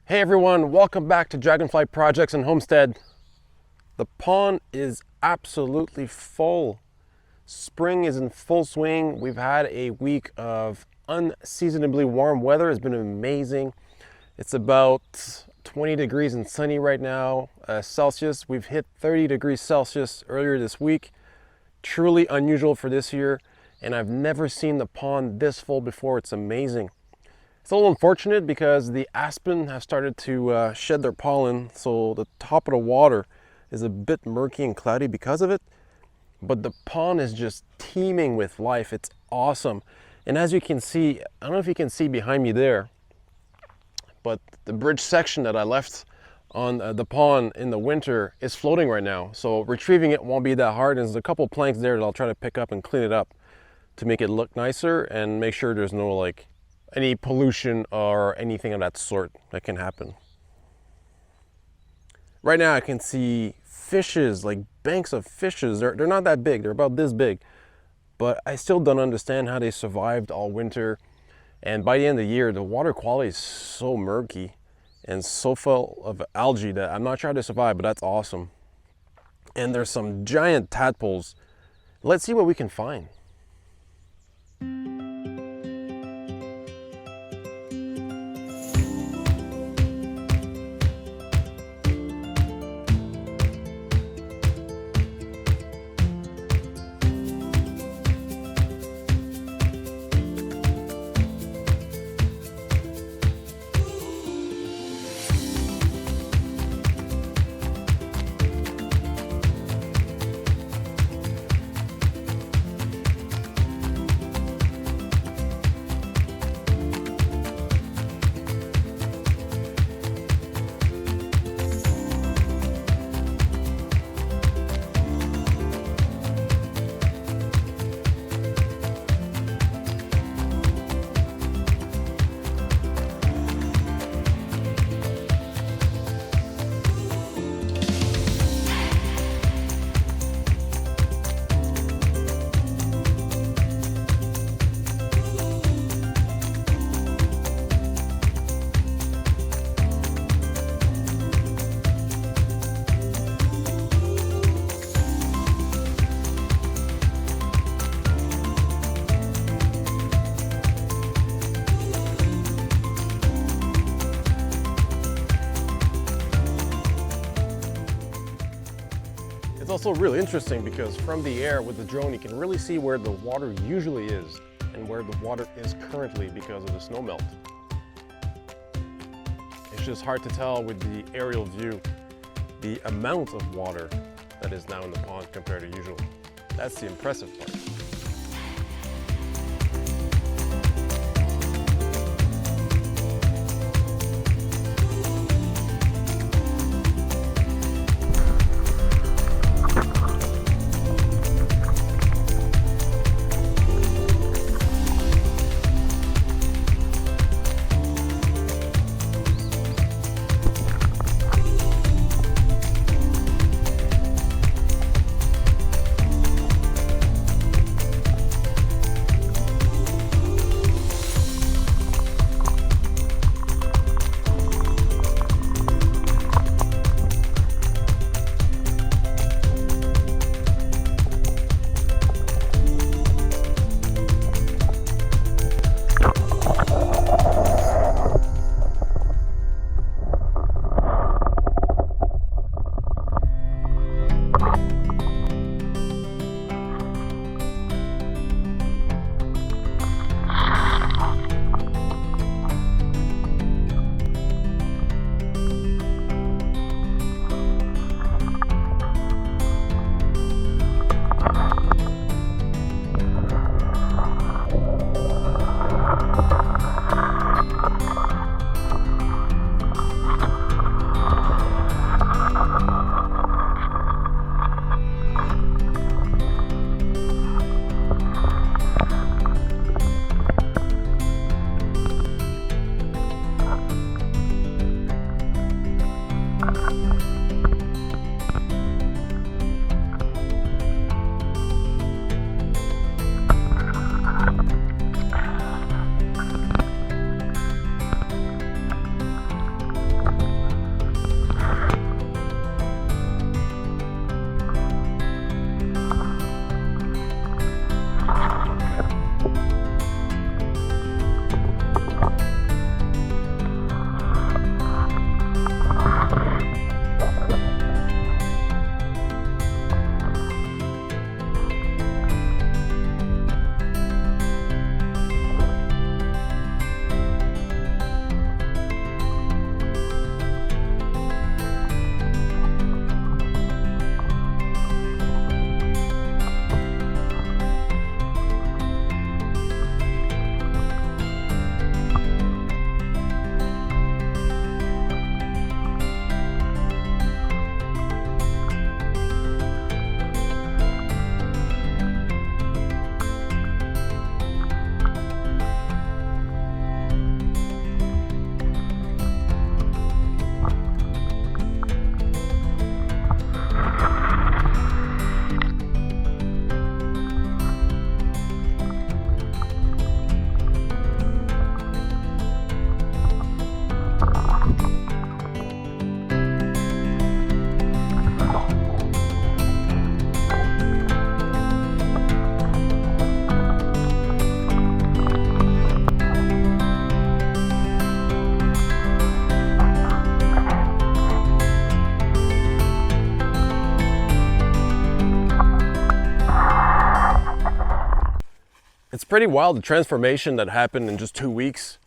Hey everyone, welcome back to Dragonfly Projects and Homestead. The pond is absolutely full. Spring is in full swing. We've had a week of unseasonably warm weather. It's been amazing. It's about 20 degrees and sunny right now, Celsius. We've hit 30 degrees Celsius earlier this week. Truly unusual for this year, and I've never seen the pond this full before. It's amazing. It's a little unfortunate because the aspen have started to shed their pollen, so the top of the water is a bit murky and cloudy because of it. But the pond is just teeming with life. It's awesome. And as you can see, I don't know if you can see behind me there, but the bridge section that I left on the pond in the winter is floating right now. So retrieving it won't be that hard. And there's a couple planks there that I'll try to pick up and clean it up to make it look nicer and make sure there's no any pollution or anything of that sort that can happen. Right now I can see fishes, like banks of fishes. They're not that big, they're about this big, but I still don't understand how they survived all winter. And by the end of the year, the water quality is so murky and so full of algae that I'm not sure how to survive, but that's awesome. And there's some giant tadpoles. Let's see what we can find. It's also really interesting because from the air with the drone, you can really see where the water usually is and where the water is currently because of the snow melt. It's just hard to tell with the aerial view the amount of water that is now in the pond compared to usual. That's the impressive part. pretty wild, the transformation that happened in just 2 weeks.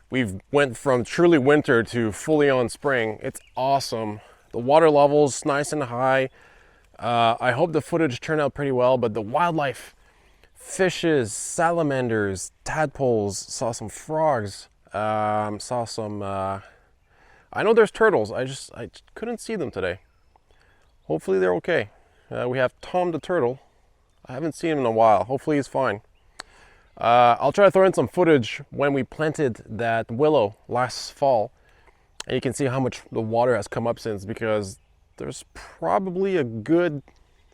We've went from truly winter to fully on spring. It's awesome. The water level's nice and high. I hope the footage turned out pretty well, but the wildlife, fishes, salamanders, tadpoles, saw some frogs, saw some, I know there's turtles. I couldn't see them today. Hopefully they're okay. We have Tom the turtle. I haven't seen him in a while. Hopefully he's fine. I'll try to throw in some footage when we planted that willow last fall. And you can see how much the water has come up since, because there's probably a good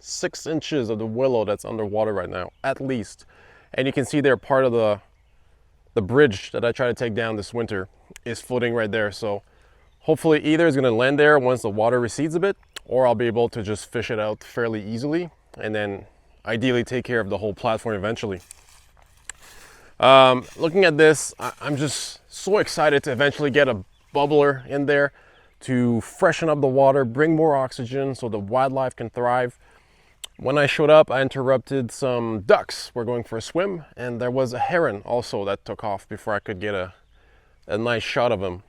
6 inches of the willow that's underwater right now, at least. And you can see there part of the bridge that I tried to take down this winter is floating right there. So hopefully either is going to land there once the water recedes a bit, or I'll be able to just fish it out fairly easily and then ideally take care of the whole platform eventually. Looking at this, I'm just so excited to eventually get a bubbler in there to freshen up the water, bring more oxygen so the wildlife can thrive. When I showed up, I interrupted some ducks. We're going for a swim, and there was a heron also that took off before I could get a nice shot of him.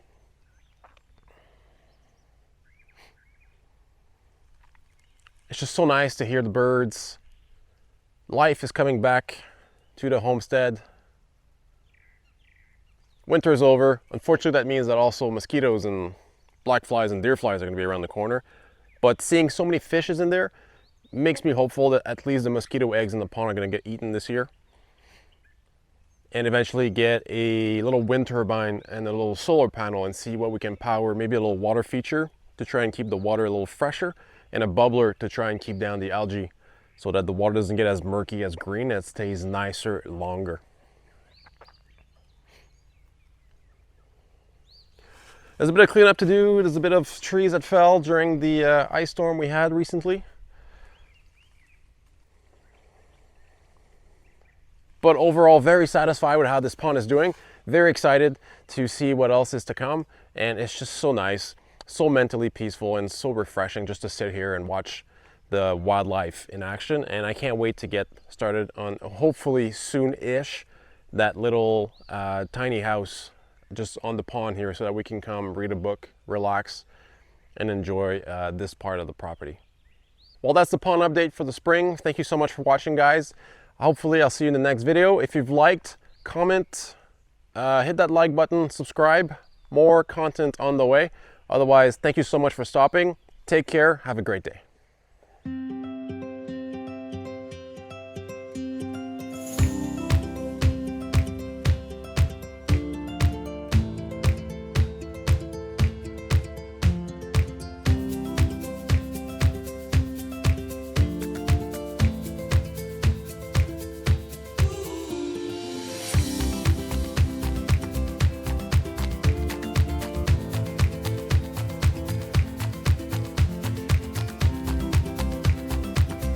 It's just so nice to hear the birds. Life is coming back to the homestead. Winter's over. Unfortunately, that means that also mosquitoes and black flies and deer flies are going to be around the corner. But seeing so many fishes in there makes me hopeful that at least the mosquito eggs in the pond are going to get eaten this year. And eventually get a little wind turbine and a little solar panel and see what we can power. Maybe a little water feature to try and keep the water a little fresher, and a bubbler to try and keep down the algae so that the water doesn't get as murky, as green, and it stays nicer longer. There's a bit of cleanup to do. There's a bit of trees that fell during the ice storm we had recently. But overall, very satisfied with how this pond is doing. Very excited to see what else is to come. And it's just so nice, so mentally peaceful, and so refreshing just to sit here and watch the wildlife in action. And I can't wait to get started on, hopefully soon-ish, that little tiny house just on the pond here, so that we can come read a book, relax, and enjoy this part of the property. Well, that's the pond update for the spring. Thank you so much for watching, guys. Hopefully I'll see you in the next video. If you've liked, comment, hit that like button, subscribe. More content on the way. Otherwise, thank you so much for stopping. Take care. Have a great day.